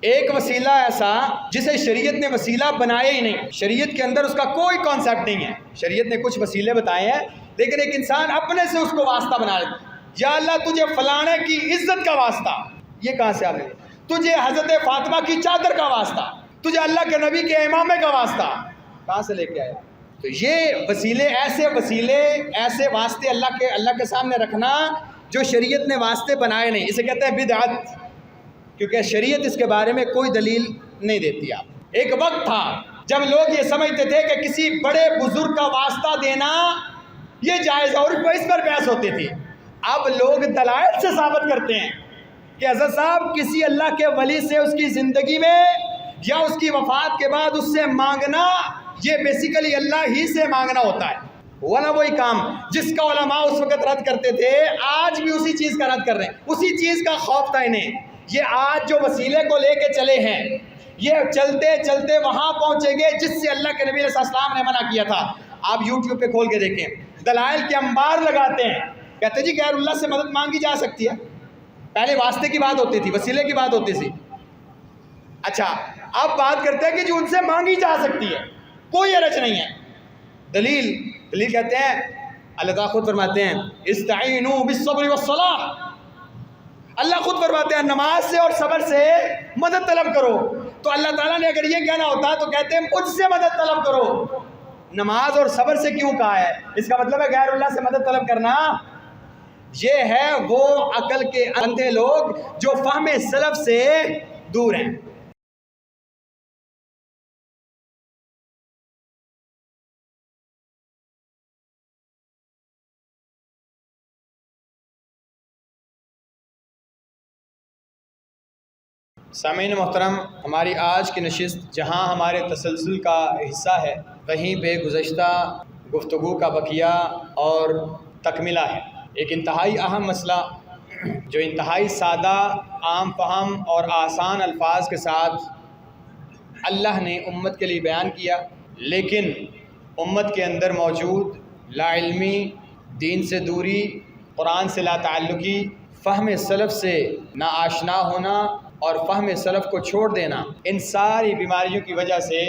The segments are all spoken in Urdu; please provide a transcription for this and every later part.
ایک وسیلہ ایسا جسے شریعت نے وسیلہ بنایا ہی نہیں، شریعت کے اندر اس کا کوئی کانسیپٹ نہیں ہے، شریعت نے کچھ وسیلے بتائے ہیں لیکن ایک انسان اپنے سے اس کو واسطہ بنا لیتا ہے۔ یا اللہ تجھے فلانے کی عزت کا واسطہ، یہ کہاں سے آ گئے؟ تجھے حضرت فاطمہ کی چادر کا واسطہ، تجھے اللہ کے نبی کے امامے کا واسطہ، کہاں سے لے کے آیا؟ تو یہ وسیلے ایسے واسطے اللہ کے سامنے رکھنا جو شریعت نے واسطے بنائے نہیں، اسے کہتے ہیں بدعت، کیونکہ شریعت اس کے بارے میں کوئی دلیل نہیں دیتی۔ آپ ایک وقت تھا جب لوگ یہ سمجھتے تھے کہ کسی بڑے بزرگ کا واسطہ دینا یہ جائز اور اس پر بحث ہوتی تھی۔ اب لوگ دلائل سے ثابت کرتے ہیں کہ حضرت صاحب کسی اللہ کے ولی سے اس کی زندگی میں یا اس کی وفات کے بعد اس سے مانگنا، یہ بیسیکلی اللہ ہی سے مانگنا ہوتا ہے، والا وہی کام جس کا علماء اس وقت رد کرتے تھے، آج بھی اسی چیز کا رد کر رہے ہیں، اسی چیز کا خوف تھا انہیں۔ یہ آج جو وسیلے کو لے کے چلے ہیں، یہ چلتے چلتے وہاں پہنچیں گے جس سے اللہ کے نبی علیہ السلام نے منع کیا تھا۔ آپ یوٹیوب پہ کھول کے دیکھیں، دلائل کے انبار لگاتے ہیں، کہتے جی غیر اللہ سے مدد مانگی جا سکتی ہے، پہلے واسطے کی بات ہوتی تھی، وسیلے کی بات ہوتی تھی، اچھا اب بات کرتے ہیں کہ جو ان سے مانگی جا سکتی ہے، کوئی حرج نہیں ہے۔ دلیل کہتے ہیں، اللہ تعالیٰ خود فرماتے ہیں استعینوا بالصبر والصلاۃ، اللہ خود فرماتے ہیں نماز سے اور صبر سے مدد طلب کرو۔ تو اللہ تعالیٰ نے اگر یہ کہنا ہوتا تو کہتے ہیں مجھ سے مدد طلب کرو، نماز اور صبر سے کیوں کہا ہے؟ اس کا مطلب ہے غیر اللہ سے مدد طلب کرنا یہ ہے وہ عقل کے اندھے لوگ جو فہم سلف سے دور ہیں۔ سامعین محترم، ہماری آج کی نشست جہاں ہمارے تسلسل کا حصہ ہے، وہیں پہ گزشتہ گفتگو کا بقیہ اور تکملہ ہے۔ ایک انتہائی اہم مسئلہ جو انتہائی سادہ، عام فہم اور آسان الفاظ کے ساتھ اللہ نے امت کے لیے بیان کیا، لیکن امت کے اندر موجود لا علمی، دین سے دوری، قرآن سے لا تعلقی، فہم سلف سے ناآشنا ہونا اور فہم سلف کو چھوڑ دینا، ان ساری بیماریوں کی وجہ سے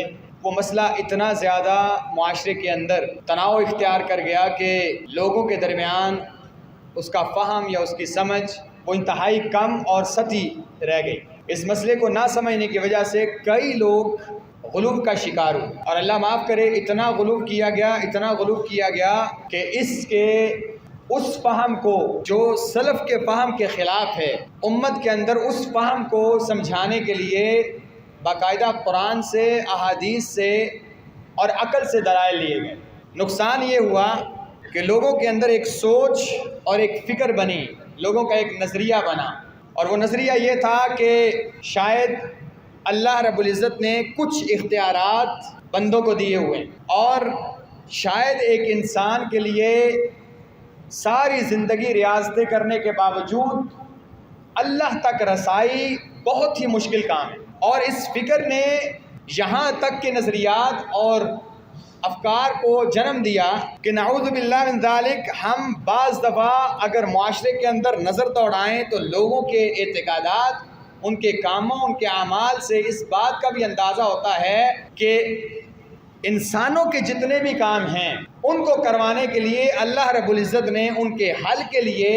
وہ مسئلہ اتنا زیادہ معاشرے کے اندر تناؤ اختیار کر گیا کہ لوگوں کے درمیان اس کا فہم یا اس کی سمجھ وہ انتہائی کم اور سطحی رہ گئی۔ اس مسئلے کو نہ سمجھنے کی وجہ سے کئی لوگ غلو کا شکار ہوئے، اور اللہ معاف کرے اتنا غلو کیا گیا کہ اس فہم کو جو سلف کے فہم کے خلاف ہے، امت کے اندر اس فہم کو سمجھانے کے لیے باقاعدہ قرآن سے، احادیث سے اور عقل سے دلائل لیے گئے۔ نقصان یہ ہوا کہ لوگوں کے اندر ایک سوچ اور ایک فکر بنی، لوگوں کا ایک نظریہ بنا، اور وہ نظریہ یہ تھا کہ شاید اللہ رب العزت نے کچھ اختیارات بندوں کو دیے ہوئے ہیں، اور شاید ایک انسان کے لیے ساری زندگی ریاضتیں کرنے کے باوجود اللہ تک رسائی بہت ہی مشکل کام ہے۔ اور اس فکر نے یہاں تک کے نظریات اور افکار کو جنم دیا کہ نعوذ باللہ من ذالک، ہم بعض دفعہ اگر معاشرے کے اندر نظر دوڑائیں تو لوگوں کے اعتقادات، ان کے کاموں، ان کے اعمال سے اس بات کا بھی اندازہ ہوتا ہے کہ انسانوں کے جتنے بھی کام ہیں ان کو کروانے کے لیے اللہ رب العزت نے ان کے حل کے لیے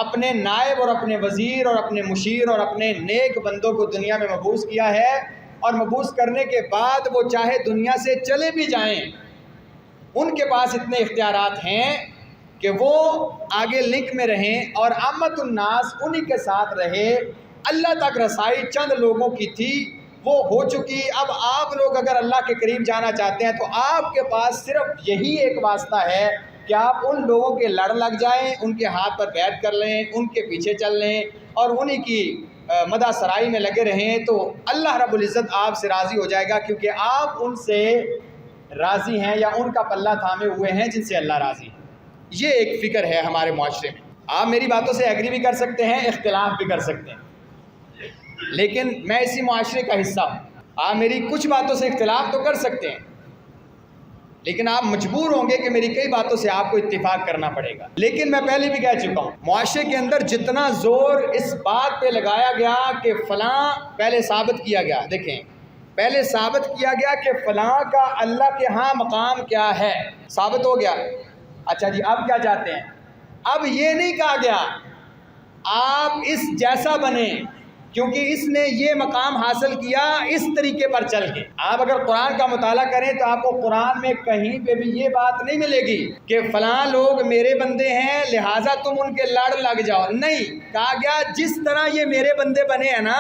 اپنے نائب اور اپنے وزیر اور اپنے مشیر اور اپنے نیک بندوں کو دنیا میں مبعوث کیا ہے، اور مبعوث کرنے کے بعد وہ چاہے دنیا سے چلے بھی جائیں، ان کے پاس اتنے اختیارات ہیں کہ وہ آگے لنک میں رہیں اور عامت الناس انہی کے ساتھ رہے۔ اللہ تک رسائی چند لوگوں کی تھی، وہ ہو چکی۔ اب آپ لوگ اگر اللہ کے قریب جانا چاہتے ہیں تو آپ کے پاس صرف یہی ایک واسطہ ہے کہ آپ ان لوگوں کے لڑ لگ جائیں، ان کے ہاتھ پر بیعت کر لیں، ان کے پیچھے چل لیں اور انہی کی مدح سرائی میں لگے رہیں، تو اللہ رب العزت آپ سے راضی ہو جائے گا، کیونکہ آپ ان سے راضی ہیں یا ان کا پلہ تھامے ہوئے ہیں جن سے اللہ راضی ہے۔ یہ ایک فکر ہے ہمارے معاشرے میں۔ آپ میری باتوں سے ایگری بھی کر سکتے ہیں، اختلاف بھی کر سکتے ہیں، لیکن میں اسی معاشرے کا حصہ ہوں۔ آپ میری کچھ باتوں سے اختلاف تو کر سکتے ہیں، لیکن آپ مجبور ہوں گے کہ میری کئی باتوں سے آپ کو اتفاق کرنا پڑے گا۔ لیکن میں پہلے بھی کہہ چکا ہوں، معاشرے کے اندر جتنا زور اس بات پہ لگایا گیا کہ فلاں، پہلے ثابت کیا گیا، دیکھیں پہلے ثابت کیا گیا کہ فلاں کا اللہ کے ہاں مقام کیا ہے، ثابت ہو گیا۔ اچھا جی، اب کیا چاہتے ہیں؟ اب یہ نہیں کہا گیا آپ اس جیسا بنیں کیونکہ اس نے یہ مقام حاصل کیا اس طریقے پر چل کے۔ آپ اگر قرآن کا مطالعہ کریں تو آپ کو قرآن میں کہیں پہ بھی یہ بات نہیں ملے گی کہ فلاں لوگ میرے بندے ہیں لہٰذا تم ان کے لڑ لگ جاؤ، نہیں، کہا گیا جس طرح یہ میرے بندے بنے ہیں نا،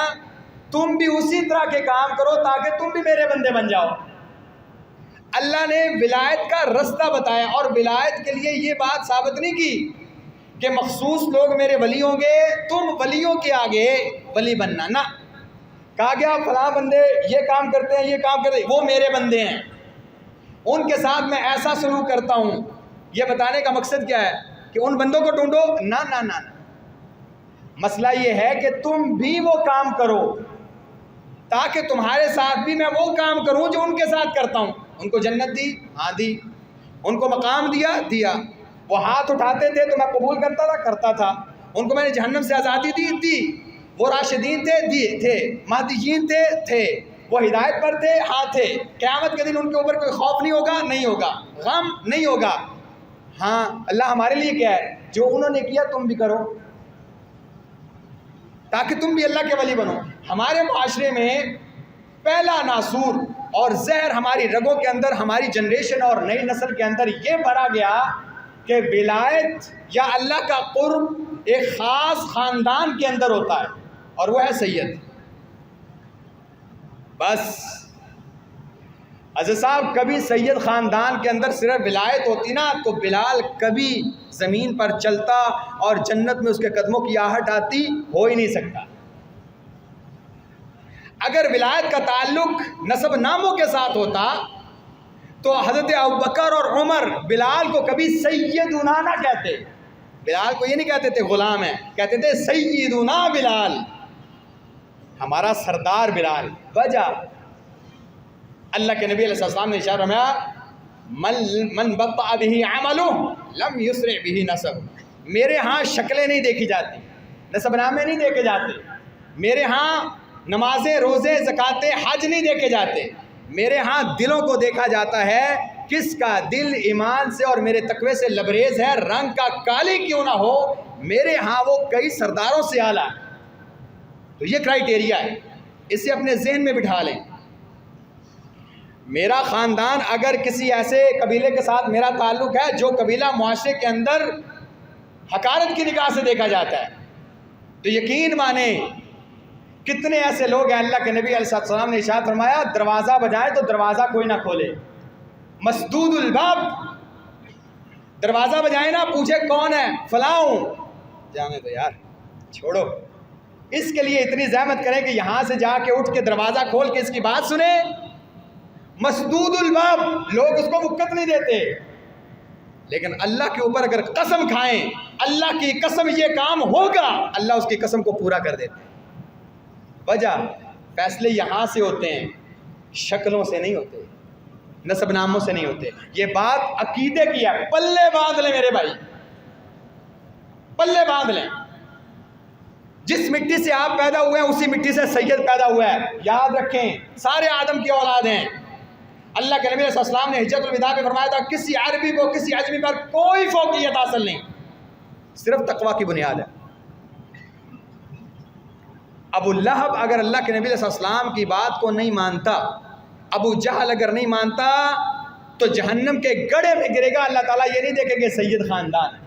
تم بھی اسی طرح کے کام کرو تاکہ تم بھی میرے بندے بن جاؤ۔ اللہ نے ولایت کا رستہ بتایا، اور ولایت کے لیے یہ بات ثابت نہیں کی کہ مخصوص لوگ میرے ولی ہوں گے، تم ولیوں کے آگے ولی بننا، نہ، کہا گیا فلاں بندے یہ کام کرتے ہیں، یہ کام کرتے ہیں، وہ میرے بندے ہیں، ان کے ساتھ میں ایسا سلوک کرتا ہوں۔ یہ بتانے کا مقصد کیا ہے کہ ان بندوں کو ڈھونڈو؟ نہ نہ نہ، مسئلہ یہ ہے کہ تم بھی وہ کام کرو تاکہ تمہارے ساتھ بھی میں وہ کام کروں جو ان کے ساتھ کرتا ہوں۔ ان کو جنت دی؟ ہاں دی۔ ان کو مقام دیا؟ دیا۔ وہ ہاتھ اٹھاتے تھے تو میں قبول کرتا تھا؟ کرتا تھا۔ ان کو میں نے جہنم سے آزادی دی؟ دی۔ وہ راشدین تھے؟ دیے تھے۔ مہدیین تھے؟ تھے۔ وہ ہدایت پر تھے؟ ہاں تھے۔ قیامت کے دن ان کے اوپر کوئی خوف نہیں ہوگا؟ نہیں ہوگا۔ غم نہیں ہوگا۔ ہاں، اللہ ہمارے لیے کیا ہے؟ جو انہوں نے کیا تم بھی کرو تاکہ تم بھی اللہ کے ولی بنو۔ ہمارے معاشرے میں پہلا ناسور اور زہر ہماری رگوں کے اندر، ہماری جنریشن اور نئی نسل کے اندر یہ بھرا گیا کہ ولایت یا اللہ کا قرب ایک خاص خاندان کے اندر ہوتا ہے، اور وہ ہے سید۔ بس عزیز صاحب، کبھی سید خاندان کے اندر صرف ولایت ہوتی نا تو بلال کبھی زمین پر چلتا اور جنت میں اس کے قدموں کی آہٹ آتی ہو ہی نہیں سکتا۔ اگر ولایت کا تعلق نسب ناموں کے ساتھ ہوتا تو حضرت ابوبکر اور عمر بلال کو کبھی سیدنا نہ کہتے۔ بلال کو یہ نہیں کہتے تھے غلام ہے، کہتے تھے سیدنا بلال، ہمارا سردار بلال۔ وجہ اللہ کے نبی علیہ السلام نے ارشاد فرمایا من بطأ به عملہ لم یسرع به نسب۔ میرے ہاں شکلیں نہیں دیکھی جاتی، نسب نامے نہیں دیکھے جاتے، میرے ہاں نمازیں، روزے، زکاتیں، حج نہیں دیکھے جاتے، میرے ہاں دلوں کو دیکھا جاتا ہے، کس کا دل ایمان سے اور میرے تقوی سے لبریز ہے، رنگ کا کالی کیوں نہ ہو، میرے ہاں وہ کئی سرداروں سے اعلیٰ۔ تو یہ کرائیٹیریا ہے، اسے اپنے ذہن میں بٹھا لیں۔ میرا خاندان اگر کسی ایسے قبیلے کے ساتھ میرا تعلق ہے جو قبیلہ معاشرے کے اندر حقارت کی نگاہ سے دیکھا جاتا ہے، تو یقین مانیں کتنے ایسے لوگ ہیں، اللہ کے نبی علیہ السلام نے ارشاد فرمایا دروازہ بجائے تو دروازہ کوئی نہ کھولے، مسدود الباب، دروازہ بجائے نا پوچھے کون ہے، فلاں ہوں، جانے دو یار، چھوڑو، اس کے لیے اتنی زحمت کریں کہ یہاں سے جا کے اٹھ کے دروازہ کھول کے اس کی بات سنیں، مسدود الباب، لوگ اس کو وقت نہیں دیتے۔ لیکن اللہ کے اوپر اگر قسم کھائیں، اللہ کی قسم یہ کام ہوگا، اللہ اس کی قسم کو پورا کر دیتے ہیں۔ وجہ فیصلے یہاں سے ہوتے ہیں، شکلوں سے نہیں ہوتے، نسب ناموں سے نہیں ہوتے۔ یہ بات عقیدے کی ہے، پلے باندھ لیں میرے بھائی، پلے باندھ لیں۔ جس مٹی سے آپ پیدا ہوئے ہیں اسی مٹی سے سید پیدا ہوا ہے، یاد رکھیں، سارے آدم کی اولاد ہیں۔ اللہ کے نبی علیہ السلام نے حجۃ الوداع میں فرمایا تھا کسی عربی کو کسی عجمی پر کوئی فوقیت حاصل نہیں، صرف تقویٰ کی بنیاد ہے۔ ابو لہب اگر اللہ کے نبی علیہ السلام کی بات کو نہیں مانتا، ابو جہل اگر نہیں مانتا تو جہنم کے گڑھے میں گرے گا، اللہ تعالیٰ یہ نہیں دیکھے کہ سید خاندان ہے۔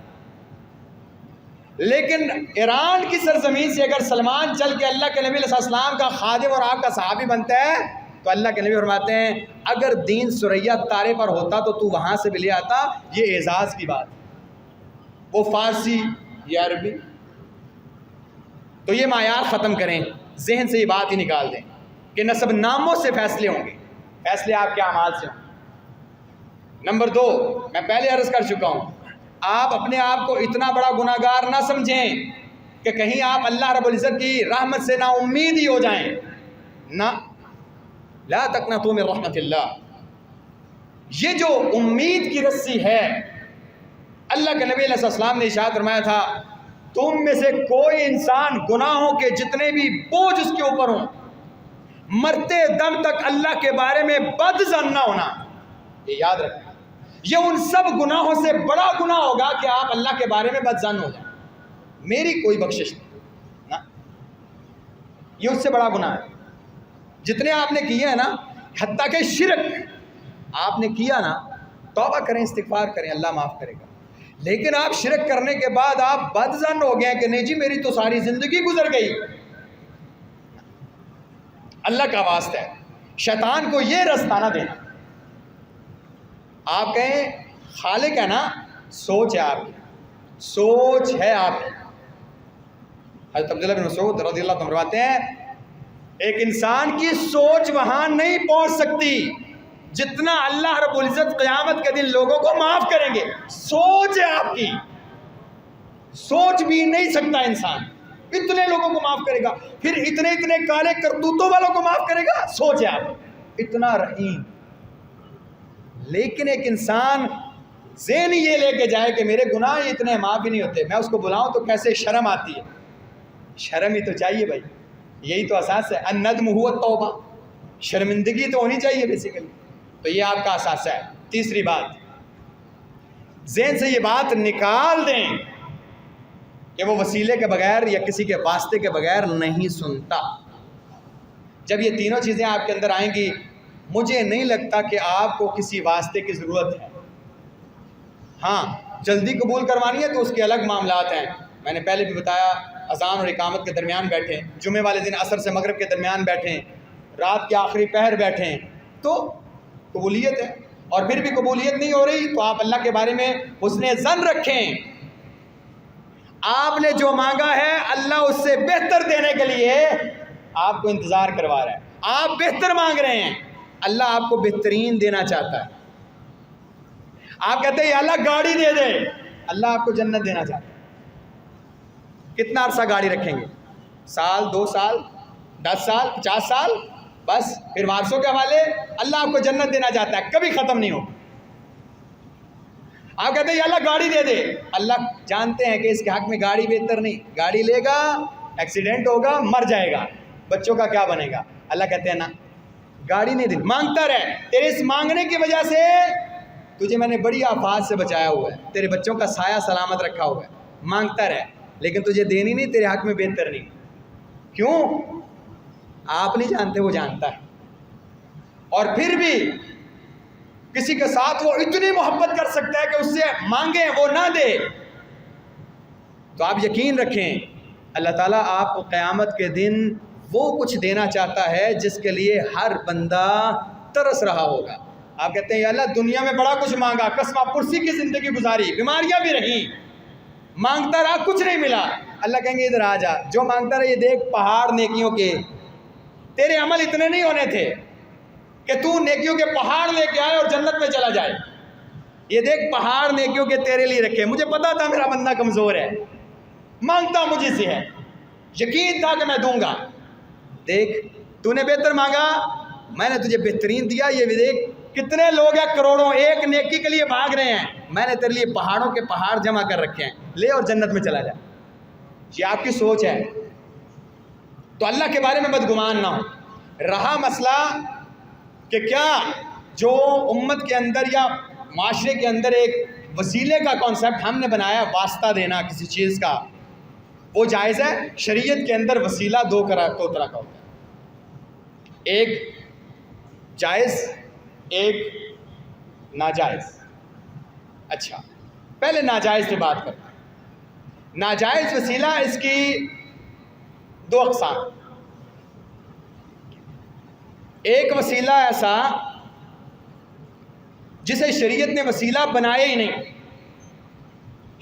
لیکن ایران کی سرزمین سے اگر سلمان چل کے اللہ کے نبی علیہ السلام کا خادم اور آپ کا صحابی بنتا ہے تو اللہ کے نبی فرماتے ہیں اگر دین سریا تارے پر ہوتا تو وہاں سے بھی لے آتا، یہ اعزاز کی بات، وہ فارسی یا عربی۔ تو یہ معیار ختم کریں، ذہن سے یہ بات ہی نکال دیں کہ نسب ناموں سے فیصلے ہوں گے، فیصلے آپ کے اعمال سے ہوں گے۔ نمبر 2، میں پہلے عرض کر چکا ہوں، آپ اپنے آپ کو اتنا بڑا گناہگار نہ سمجھیں کہ کہیں آپ اللہ رب العزت کی رحمت سے نا امید ہی ہو جائیں، نہ، لا تقنطوا من رحمت اللہ۔ یہ جو امید کی رسی ہے، اللہ کے نبی علیہ السلام نے ارشاد فرمایا تھا تم میں سے کوئی انسان گناہوں کے جتنے بھی بوجھ اس کے اوپر ہوں، مرتے دم تک اللہ کے بارے میں بد ظن نہ ہونا. یہ یاد رکھنا، یہ ان سب گناہوں سے بڑا گناہ ہوگا کہ آپ اللہ کے بارے میں بد ظن ہو جائیں. میری کوئی بخشش نہیں نا، یہ اس سے بڑا گناہ ہے. جتنے آپ نے کیے ہیں نا، حتیٰ کہ شرک آپ نے کیا نا، توبہ کریں، استغفار کریں، اللہ معاف کرے گا. لیکن آپ شرک کرنے کے بعد آپ بد ظن ہو گئے کہ نہیں جی میری تو ساری زندگی گزر گئی. اللہ کا واسطہ ہے شیطان کو یہ رستہ نہ دینا. آپ کہیں خالق ہے نا، سوچ ہے آپ کی، سوچ ہے آپ کی. حضرت عبداللہ بن مسعود رضی اللہ عنہ فرماتے ہیں ایک انسان کی سوچ وہاں نہیں پہنچ سکتی جتنا اللہ رب العزت قیامت کے دن لوگوں کو معاف کریں گے. سوچ ہے آپ کی، سوچ بھی نہیں سکتا انسان. اتنے لوگوں کو معاف کرے گا، پھر اتنے اتنے کالے کرتوتوں والوں کو معاف کرے گا. سوچ ہے آپ اتنا رحیم. لیکن ایک انسان ذہن یہ لے کے جائے کہ میرے گناہ اتنے معاف بھی نہیں ہوتے، میں اس کو بلاؤں تو کیسے شرم آتی ہے. شرم ہی تو چاہیے بھائی، یہی تو اساس ہے. الندم هو التوبہ، شرمندگی تو ہونی چاہیے بیسیکلی. تو یہ آپ کا اساس ہے. تیسری بات، ذہن سے یہ بات نکال دیں کہ وہ وسیلے کے بغیر یا کسی کے واسطے کے بغیر نہیں سنتا. جب یہ تینوں چیزیں آپ کے اندر آئیں گی، مجھے نہیں لگتا کہ آپ کو کسی واسطے کی ضرورت ہے. ہاں جلدی قبول کروانی ہے تو اس کے الگ معاملات ہیں. میں نے پہلے بھی بتایا، اذان اور اقامت کے درمیان بیٹھیں، جمعے والے دن عصر سے مغرب کے درمیان بیٹھیں، رات کے آخری پہر بیٹھیں تو قبولیت ہے. اور پھر بھی قبولیت نہیں ہو رہی تو آپ اللہ کے بارے میں حسن ظن رکھیں. آپ نے جو مانگا ہے اللہ اس سے بہتر دینے کے لیے آپ کو انتظار کروا رہا ہے. آپ بہتر مانگ رہے ہیں، اللہ آپ کو بہترین دینا چاہتا ہے. آپ کہتے ہیں یا اللہ گاڑی دے دے، اللہ آپ کو جنت دینا چاہتا ہے. کتنا عرصہ گاڑی رکھیں گے؟ سال، 2 سال، 10 سال، 50 سال؟ بس پھر وارثوں کے حوالے. اللہ آپ کو جنت دینا چاہتا ہے، کبھی ختم نہیں ہو. آپ کہتے ہیں یا اللہ گاڑی دے دے، اللہ جانتے ہیں کہ اس کے حق میں گاڑی بہتر نہیں. گاڑی لے گا، ایکسیڈنٹ ہوگا، مر جائے گا، بچوں کا کیا بنے گا. اللہ کہتے ہیں نا گاڑی نہیں دی. مانگتا رہ، تیرے اس مانگنے کی وجہ سے تجھے میں نے بڑی آفات سے بچایا ہوا ہے، تیرے بچوں کا سایہ سلامت رکھا ہوا ہے. مانگتا رہ، لیکن تجھے دینی نہیں، تیرے حق میں بہتر نہیں. کیوں؟ آپ نہیں جانتے، وہ جانتا ہے. اور پھر بھی کسی کے ساتھ وہ اتنی محبت کر سکتا ہے کہ اس سے مانگیں وہ نہ دے. تو آپ یقین رکھیں اللہ تعالیٰ آپ کو قیامت کے دن وہ کچھ دینا چاہتا ہے جس کے لیے ہر بندہ ترس رہا ہوگا. آپ کہتے ہیں یا اللہ دنیا میں بڑا کچھ مانگا، قسمہ پرسی کی زندگی گزاری، بیماریاں بھی رہیں، مانگتا رہا کچھ نہیں ملا. اللہ کہیں گے ادھر آ جا، جو مانگتا رہا یہ دیکھ پہاڑ نیکیوں کے، تیرے عمل اتنے نہیں ہونے تھے کہ تو نیکیوں کے پہاڑ لے کے آئے اور جنت میں چلا جائے. یہ دیکھ پہاڑ نیکیوں کے تیرے لیے رکھے. مجھے پتا تھا میرا بندہ کمزور ہے، مانگتا مجھے سے ہے، یقین تھا کہ میں دوں گا. دیکھ تو نے بہتر مانگا، میں نے تجھے بہترین دیا. یہ بھی دیکھ کتنے لوگ ہیں کروڑوں ایک نیکی کے لیے بھاگ رہے ہیں، میں نے تیرے لیے پہاڑوں کے پہاڑ جمع کر رکھے ہیں، لے اور جنت میں چلا جائے. یہ آپ کی سوچ ہے. تو اللہ کے بارے میں بدگمان نہ ہو. رہا مسئلہ کہ کیا جو امت کے اندر یا معاشرے کے اندر ایک وسیلے کا کانسیپٹ ہم نے بنایا، واسطہ دینا کسی چیز کا، وہ جائز ہے. شریعت کے اندر وسیلہ دو طرح کا ہوتا ہے، ایک جائز، ایک ناجائز. اچھا پہلے ناجائز سے بات کرتے ہیں. ناجائز وسیلہ، اس کی 2 اقسام. ایک وسیلہ ایسا جسے شریعت نے وسیلہ بنایا ہی نہیں،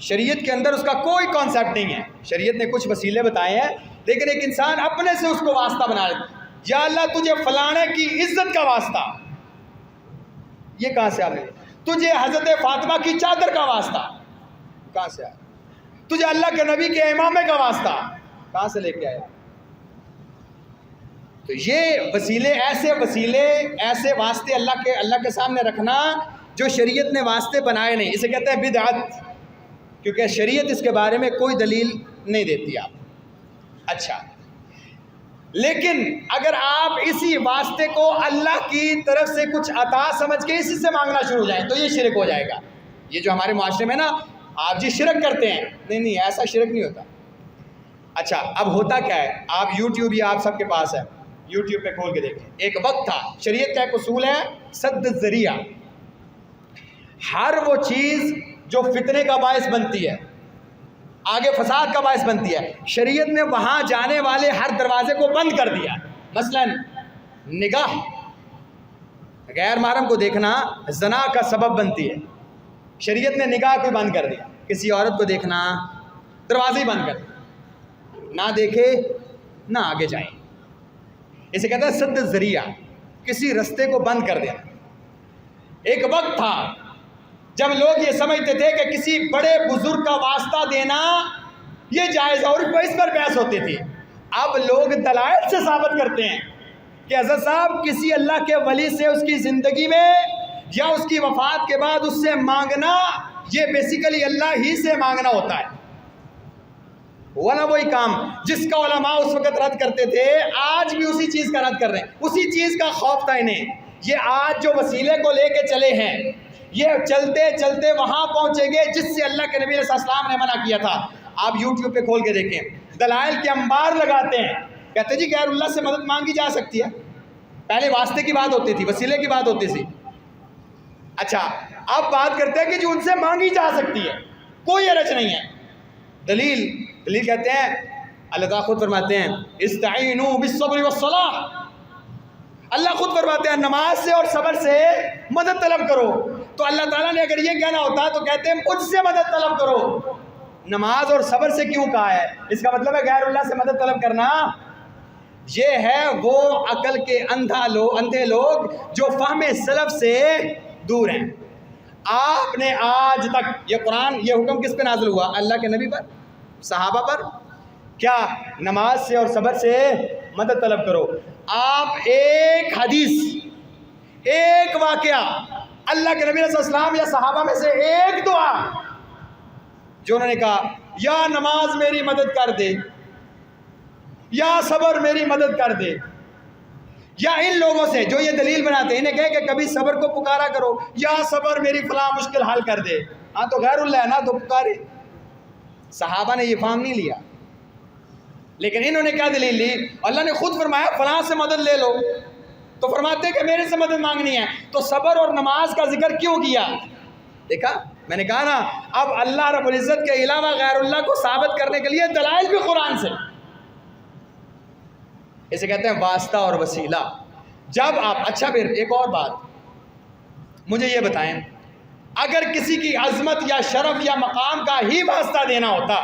شریعت کے اندر اس کا کوئی کانسیپٹ نہیں ہے. شریعت نے کچھ وسیلے بتائے ہیں لیکن ایک انسان اپنے سے اس کو واسطہ بنا لیتا. یا اللہ تجھے فلانے کی عزت کا واسطہ، یہ کہاں سے آ گئی؟ تجھے حضرت فاطمہ کی چادر کا واسطہ، کہاں سے آیا؟ تجھے اللہ کے نبی کے امامے کا واسطہ، کہاں سے لے کے آیا؟ تو یہ وسیلے ایسے واسطے اللہ کے سامنے رکھنا جو شریعت نے واسطے بنائے نہیں، اسے کہتے ہیں بدعت، کیونکہ شریعت اس کے بارے میں کوئی دلیل نہیں دیتی آپ۔ اچھا، لیکن اگر آپ اسی واسطے کو اللہ کی طرف سے کچھ عطا سمجھ کے اسی سے مانگنا شروع ہو جائیں تو یہ شرک ہو جائے گا۔ یہ جو ہمارے معاشرے میں نا آپ جی شرک کرتے ہیں، نہیں ایسا شرک نہیں ہوتا۔ اچھا، اب ہوتا کیا ہے، آپ یوٹیوب ہی آپ سب کے پاس ہے، یوٹیوب پہ کھول کے دیکھیں۔ ایک وقت تھا، شریعت کا ایک اصول ہے سد ذریعہ، ہر وہ چیز جو فتنے کا باعث بنتی ہے، آگے فساد کا باعث بنتی ہے، شریعت نے وہاں جانے والے ہر دروازے کو بند کر دیا۔ مثلا نگاہ، غیر محرم کو دیکھنا زنا کا سبب بنتی ہے، شریعت نے نگاہ کو بند کر دیا، کسی عورت کو دیکھنا دروازے ہی بند کر دیا، نہ دیکھے نہ آگے جائیں۔ اسے کہتا ہے سد ذریعہ، کسی رستے کو بند کر دینا۔ ایک وقت تھا جب لوگ یہ سمجھتے تھے کہ کسی بڑے بزرگ کا واسطہ دینا یہ جائز ہے، اور اس پر بحث ہوتی تھی۔ اب لوگ دلائل سے ثابت کرتے ہیں کہ حضرت صاحب کسی اللہ کے ولی سے اس کی زندگی میں یا اس کی وفات کے بعد اس سے مانگنا، یہ بیسیکلی اللہ ہی سے مانگنا ہوتا ہے۔ وہ نا وہی کام جس کا علماء اس وقت رد کرتے تھے، آج بھی اسی چیز کا رد کر رہے ہیں، اسی چیز کا خوف تھا انہیں۔ یہ آج جو وسیلے کو لے کے چلے ہیں، یہ چلتے چلتے وہاں پہنچیں گے جس سے اللہ کے نبی علیہ السلام نے منع کیا تھا۔ آپ یوٹیوب پہ کھول کے دیکھیں، دلائل کے انبار لگاتے ہیں، کہتے جی غیر اللہ سے مدد مانگی جا سکتی ہے۔ پہلے واسطے کی بات ہوتی تھی، وسیلے کی بات ہوتی تھی۔ اچھا، اب بات کرتے ہیں کہ جو ان سے مانگی جا سکتی ہے، کوئی حرج نہیں ہے۔ دلیل کہتے ہیں، اللہ تعالیٰ خود فرماتے ہیں استعینوا بالصبر والصلاۃ، اللہ خود فرماتے ہیں نماز سے اور صبر سے مدد طلب کرو۔ تو اللہ تعالیٰ نے اگر یہ کہنا ہوتا تو کہتے ہیں مجھ سے مدد طلب کرو، نماز اور صبر سے کیوں کہا ہے؟ اس کا مطلب ہے غیر اللہ سے مدد طلب کرنا یہ ہے وہ عقل کے اندھے لوگ جو فہم سلف سے دور ہیں۔ آپ نے آج تک یہ قرآن، یہ حکم کس پہ نازل ہوا؟ اللہ کے نبی پر، صحابہ پر، کیا نماز سے اور صبر سے مدد طلب کرو۔ آپ ایک حدیث، ایک واقعہ، اللہ کے نبی صلی اللہ علیہ وسلم یا صحابہ میں سے ایک دعا جو انہوں نے کہا یا نماز میری مدد کر دے، یا صبر میری مدد کر دے، یا ان لوگوں سے جو یہ دلیل بناتے ہیں، انہیں کہے کہ کبھی صبر کو پکارا کرو، یا صبر میری فلاں مشکل حل کر دے، ہاں تو غیر اللہ ہے نا، تو پکارے۔ صحابہ نے یہ فہم نہیں لیا، لیکن انہوں نے کیا دلیل لی؟ اللہ نے خود فرمایا فلاں سے مدد لے لو، تو فرماتے ہیں کہ میرے سے مدد مانگنی ہے، تو صبر اور نماز کا ذکر کیوں کیا؟ دیکھا، میں نے کہا نا، اب اللہ رب العزت کے علاوہ غیر اللہ کو ثابت کرنے کے لیے دلائل بھی قرآن سے۔ اسے کہتے ہیں واسطہ اور وسیلہ۔ جب آپ، اچھا پھر ایک اور بات مجھے یہ بتائیں، اگر کسی کی عظمت یا شرف یا مقام کا ہی واسطہ دینا ہوتا،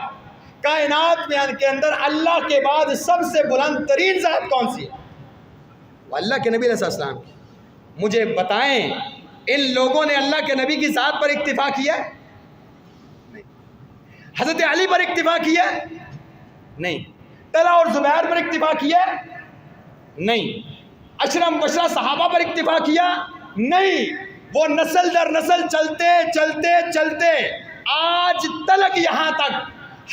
کائنات کے اندر اللہ کے بعد سب سے بلند ترین ذات کون سی ہے؟ وہ اللہ کے نبی علیہ السلام کی۔ مجھے بتائیں ان لوگوں نے اللہ کے نبی کی ذات پر اکتفا کیا ہے؟ نہیں۔ حضرت علی پر اکتفا کیا ہے؟ نہیں۔ طلحہ اور زبیر پر اکتفا کیا ہے؟ نہیں۔ اشرف مبشرہ صحابہ پر اکتفا کیا؟ نہیں۔ وہ نسل در نسل چلتے چلتے چلتے آج تلک یہاں تک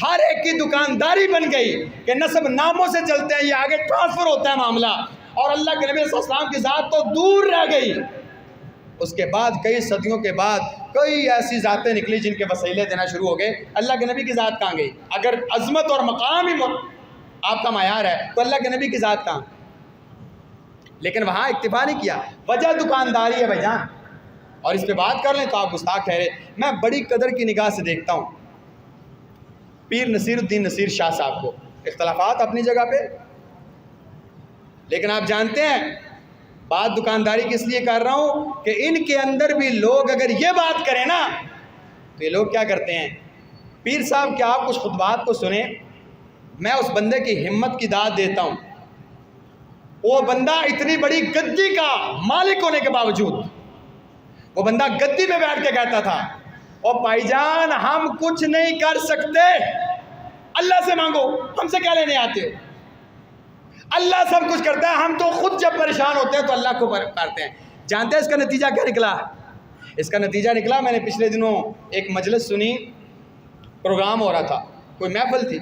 ہر ایک کی دکانداری بن گئی کہ نسب ناموں سے چلتے ہیں، یہ آگے ٹرانسفر ہوتا ہے معاملہ، اور اللہ کے نبی صلی اللہ علیہ وسلم کی ذات تو دور رہ گئی۔ اس کے بعد کئی صدیوں کے بعد کئی ایسی ذاتیں نکلی جن کے وسیلے دینا شروع ہو گئے، اللہ کے نبی کی ذات کہاں گئی؟ اگر عظمت اور مقام ہی آپ کا معیار ہے تو اللہ کے نبی کی ذات کہاں؟ لیکن وہاں اکتفا نہیں کیا، وجہ دکانداری ہے بھائی جان، اور اس پہ بات کر لیں تو آپ گستاخ ٹھہرے۔ میں بڑی قدر کی نگاہ سے دیکھتا ہوں پیر نصیر الدین نصیر شاہ صاحب کو، اختلافات اپنی جگہ پہ، لیکن آپ جانتے ہیں بات دکانداری کس لیے کر رہا ہوں کہ ان کے اندر بھی لوگ اگر یہ بات کریں نا تو یہ لوگ کیا کرتے ہیں، پیر صاحب کیا آپ کچھ خطبات کو سنیں، میں اس بندے کی ہمت کی داد دیتا ہوں، وہ بندہ اتنی بڑی گدی کا مالک ہونے کے باوجود وہ بندہ گدی پہ بیٹھ کے کہتا تھا اور بھائی جان ہم کچھ نہیں کر سکتے، اللہ سے مانگو، ہم سے کیا لینے آتے ہو، اللہ سب کچھ کرتا ہے، ہم تو خود جب پریشان ہوتے ہیں تو اللہ کو پکارتے ہیں۔ جانتے ہیں اس کا نتیجہ کیا نکلا؟ اس کا نتیجہ نکلا، میں نے پچھلے دنوں ایک مجلس سنی، پروگرام ہو رہا تھا، کوئی محفل تھی،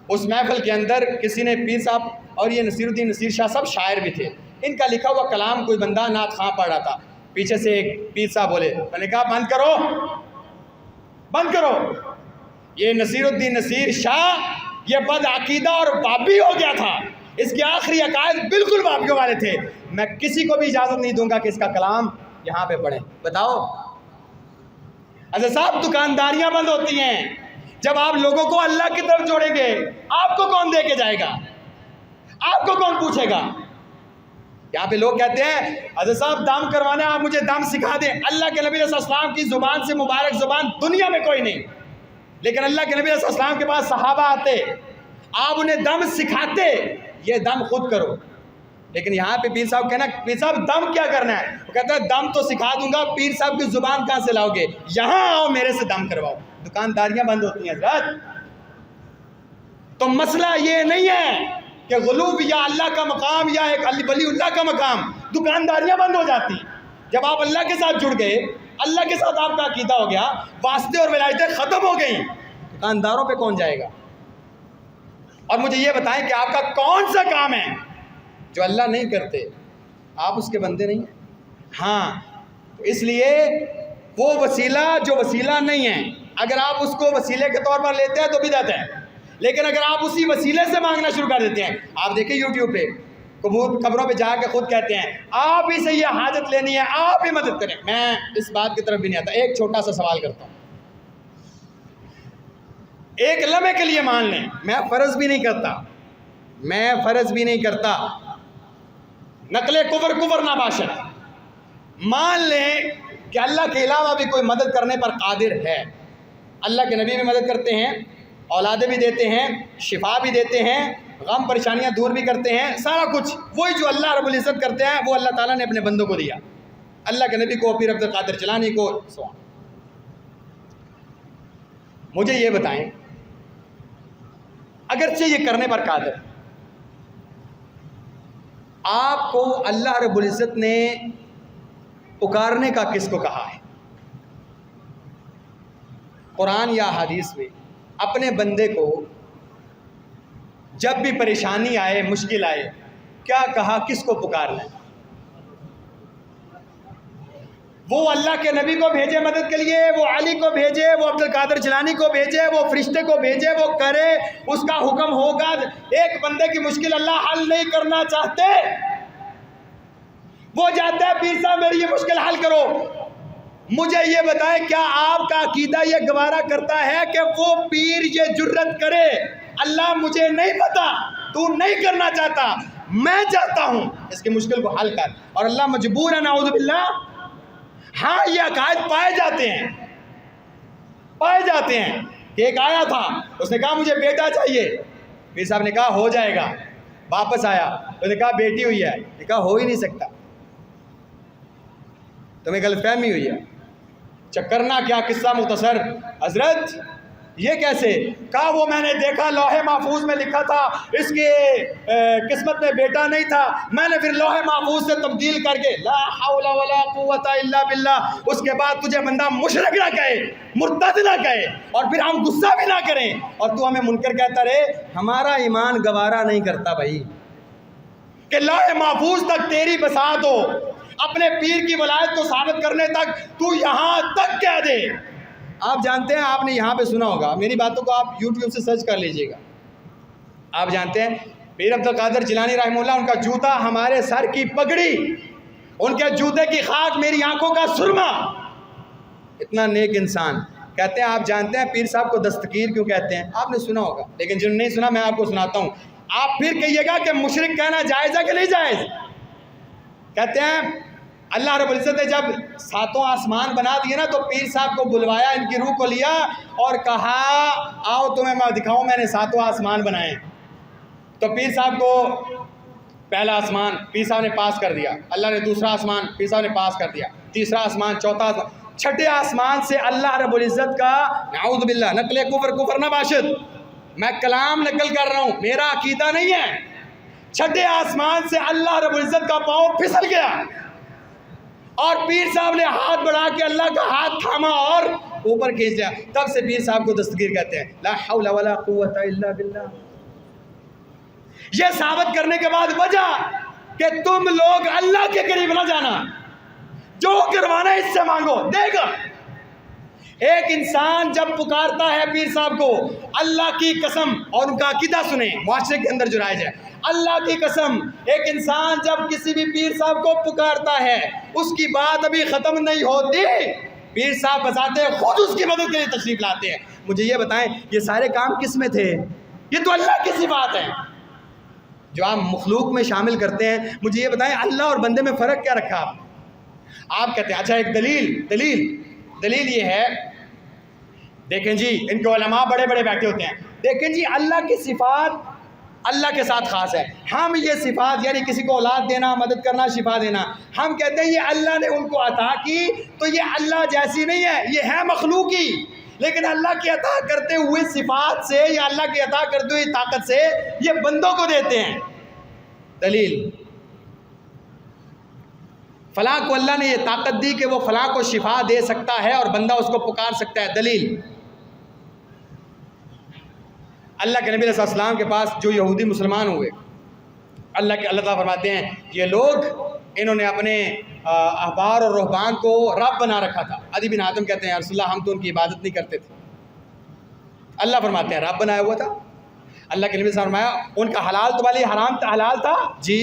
اس محفل کے اندر کسی نے پیر صاحب، اور یہ نصیر الدین نصیر شاہ صاحب شاعر بھی تھے، ان کا لکھا ہوا کلام کوئی بندہ نعت خواں پڑھ رہا تھا، پیچھے سے ایک پیر صاحب بولے، میں نے کہا بند کرو بند کرو، یہ نصیر الدین نصیر شاہ یہ بد عقیدہ اور بابی ہو گیا تھا، اس کے آخری عقائد بالکل بابیوں والے تھے، میں کسی کو بھی اجازت نہیں دوں گا کہ اس کا کلام یہاں پہ پڑھیں۔ بتاؤ حضرت صاحب، دکانداریاں بند ہوتی ہیں جب آپ لوگوں کو اللہ کی طرف جوڑیں گے، آپ کو کون دے کے جائے گا؟ آپ کو کون پوچھے گا؟ یہاں پہ لوگ کہتے ہیں حضرت صاحب دم کروانا ہے، آپ مجھے دم سکھا دیں۔ اللہ کے نبی علیہ السلام کی زبان سے مبارک زبان دنیا میں کوئی نہیں، لیکن اللہ کے نبی علیہ السلام کے پاس صحابہ آتے، آپ انہیں دم سکھاتے، یہ دم خود کرو۔ لیکن یہاں پہ پیر صاحب کہنا، پیر صاحب دم کیا کرنا ہے؟ وہ کہتا ہے دم تو سکھا دوں گا، پیر صاحب کی زبان کہاں سے لاؤ گے؟ یہاں آؤ میرے سے دم کرواؤ۔ دکانداریاں بند ہوتی ہیں حضرت۔ تو مسئلہ یہ نہیں ہے کہ غلوب یا اللہ کا مقام یا ایک ولی اللہ کا مقام، دکانداریاں بند ہو جاتی۔ جب آپ اللہ کے ساتھ جڑ گئے، اللہ کے ساتھ آپ کا عقیدہ ہو گیا، واسطے اور ولایتیں ختم ہو گئیں، دکانداروں پہ کون جائے گا؟ اور مجھے یہ بتائیں کہ آپ کا کون سا کام ہے جو اللہ نہیں کرتے؟ آپ اس کے بندے نہیں ہیں۔ ہاں، اس لیے وہ وسیلہ جو وسیلہ نہیں ہے، اگر آپ اس کو وسیلے کے طور پر لیتے ہیں تو بدعت ہے، لیکن اگر آپ اسی وسیلے سے مانگنا شروع کر دیتے ہیں، آپ دیکھیں یوٹیوب پہ قبروں پہ جا کے خود کہتے ہیں آپ ہی سے یہ حاجت لینی ہے، آپ ہی مدد کریں۔ میں اس بات کی طرف بھی نہیں آتا۔ ایک چھوٹا سا سوال کرتا ہوں، ایک لمحے کے لیے مان لیں، میں فرض بھی نہیں کرتا، نقل کفر نہ باشد، مان لیں کہ اللہ کے علاوہ بھی کوئی مدد کرنے پر قادر ہے، اللہ کے نبی بھی مدد کرتے ہیں، اولادیں بھی دیتے ہیں، شفا بھی دیتے ہیں، غم پریشانیاں دور بھی کرتے ہیں، سارا کچھ وہی جو اللہ رب العزت کرتے ہیں وہ اللہ تعالیٰ نے اپنے بندوں کو دیا، اللہ کے نبی کو، پیر عبد القادر جیلانی کو۔ مجھے یہ بتائیں، اگرچہ یہ کرنے پر قادر، آپ کو اللہ رب العزت نے پکارنے کا کس کو کہا ہے؟ قرآن یا حدیث میں اپنے بندے کو جب بھی پریشانی آئے، مشکل آئے، کیا کہا؟ کس کو پکارنا ہے؟ وہ اللہ کے نبی کو بھیجے مدد کے لیے، وہ علی کو بھیجے، وہ عبد القادر جیلانی کو بھیجے، وہ فرشتے کو بھیجے، وہ کرے، اس کا حکم ہوگا۔ ایک بندے کی مشکل اللہ حل نہیں کرنا چاہتے، وہ جاتا ہے پیر صاحب میری یہ مشکل حل کرو۔ مجھے یہ بتائیں، کیا آپ کا عقیدہ یہ گوارا کرتا ہے کہ وہ پیر یہ جرت کرے اللہ مجھے نہیں پتا، تو نہیں کرنا چاہتا، میں چاہتا ہوں اس کی مشکل کو حل کر، اور اللہ مجبور ہے، نعوذ باللہ؟ ہاں، یہ عقائد پائے جاتے ہیں کہ ایک آیا تھا، اس نے کہا مجھے بیٹا چاہیے، پیر صاحب نے کہا ہو جائے گا، واپس آیا، اس نے کہا بیٹی ہوئی ہے، نے کہا ہو ہی نہیں سکتا، تمہیں غلط فہمی ہوئی ہے۔ چکرنا کیا قصہ مختصر، حضرت یہ کیسے؟ کہا وہ میں نے دیکھا لوح محفوظ میں لکھا تھا اس کے قسمت میں بیٹا نہیں تھا، میں نے پھر لوح محفوظ سے تبدیل کر کے، لا حول ولا قوت الا باللہ، اس کے بعد تجھے بندہ مشرک نہ کہے، مرتد نہ کہے، اور پھر ہم غصہ بھی نہ کریں، اور تو ہمیں منکر کہتا رہے، ہمارا ایمان گوارا نہیں کرتا بھائی کہ لوح محفوظ تک تیری بساط ہو، اپنے پیر کی ولایت کو ثابت کرنے تک تو یہاں تک کہہ دے۔ آپ جانتے ہیں، آپ نے یہاں پہ سنا ہوگا، میری باتوں کو آپ یوٹیوب سے سرچ کر لیجئے گا، آپ جانتے ہیں پیر عبد القادر جیلانی رحمہ اللہ، ان کا جوتا ہمارے سر کی پگڑی، ان کے جوتے کی خاک میری آنکھوں کا سرما، اتنا نیک انسان۔ کہتے ہیں آپ جانتے ہیں پیر صاحب کو دستگیر کیوں کہتے ہیں؟ آپ نے سنا ہوگا، لیکن جنہوں نے نہیں سنا میں آپ کو سناتا ہوں، آپ پھر کہیے گا کہ مشرک کہنا جائز ہے کہ نہیں جائز؟ کہتے ہیں اللہ رب العزت نے جب ساتوں آسمان بنا دیے نا، تو پیر صاحب کو بلوایا، ان کی روح کو لیا اور کہا آؤ تمہیں میں دکھاؤں میں نے ساتوں آسمان بنائے۔ تو پیر صاحب کو پہلا آسمان پیر صاحب نے پاس کر دیا، اللہ نے دوسرا آسمان پیر صاحب نے پاس کر دیا، تیسرا آسمان، چوتھا آسمان، چھٹے آسمان سے اللہ رب العزت کا، نعوذ باللہ، نقل کفر نہ باشد، میں کلام نقل کر رہا ہوں، میرا عقیدہ نہیں ہے، چھٹے آسمان سے اللہ رب العزت کا پاؤں پھسل گیا اور پیر صاحب نے ہاتھ بڑھا کے اللہ کا ہاتھ تھاما اور اوپر کھینچ لیا، تب سے پیر صاحب کو دستگیر کہتے ہیں، لا حول ولا قوت الا باللہ۔ یہ ثابت کرنے کے بعد وجہ کہ تم لوگ اللہ کے قریب نہ جانا، جو کروانا ہے اس سے مانگو، دے گا۔ ایک انسان جب پکارتا ہے پیر صاحب کو، اللہ کی قسم، اور ان کا عقیدہ سنیں معاشرے کے اندر جو رائج ہے، اللہ کی قسم ایک انسان جب کسی بھی پیر صاحب کو پکارتا ہے، اس کی بات ابھی ختم نہیں ہوتی، پیر صاحب بتاتے ہیں خود اس کی مدد کے لیے تشریف لاتے ہیں۔ مجھے یہ بتائیں یہ سارے کام کس میں تھے؟ یہ تو اللہ کی صفات ہے جو آپ مخلوق میں شامل کرتے ہیں۔ مجھے یہ بتائیں اللہ اور بندے میں فرق کیا رکھا آپ کہتے ہیں اچھا ایک دلیل یہ ہے، دیکھیں جی ان کے علماء بڑے بڑے بیٹھے ہوتے ہیں، دیکھیں جی اللہ کی صفات اللہ کے ساتھ خاص ہے، ہم یہ صفات یعنی کسی کو اولاد دینا، مدد کرنا، شفا دینا، ہم کہتے ہیں یہ اللہ نے ان کو عطا کی تو یہ اللہ جیسی نہیں ہے، یہ ہے مخلوقی، لیکن اللہ کی عطا کرتے ہوئے صفات سے یا اللہ کی عطا کرتے ہوئے طاقت سے یہ بندوں کو دیتے ہیں۔ دلیل، فلاں کو اللہ نے یہ طاقت دی کہ وہ فلاں کو شفا دے سکتا ہے اور بندہ اس کو پکار سکتا ہے۔ دلیل، اللہ کے نبی علیہ السلام کے پاس جو یہودی مسلمان ہوئے، اللہ تعالیٰ فرماتے ہیں یہ لوگ انہوں نے اپنے احبار اور رہبان کو رب بنا رکھا تھا۔ عدی بن حاتم کہتے ہیں یا رسول اللہ ہم تو ان کی عبادت نہیں کرتے تھے، اللہ فرماتے ہیں رب بنایا ہوا تھا۔ اللہ کے نبی صلی اللہ علیہ وسلم فرمایا ان کا حلال تمہارے لیے حرام حلال تھا؟ جی۔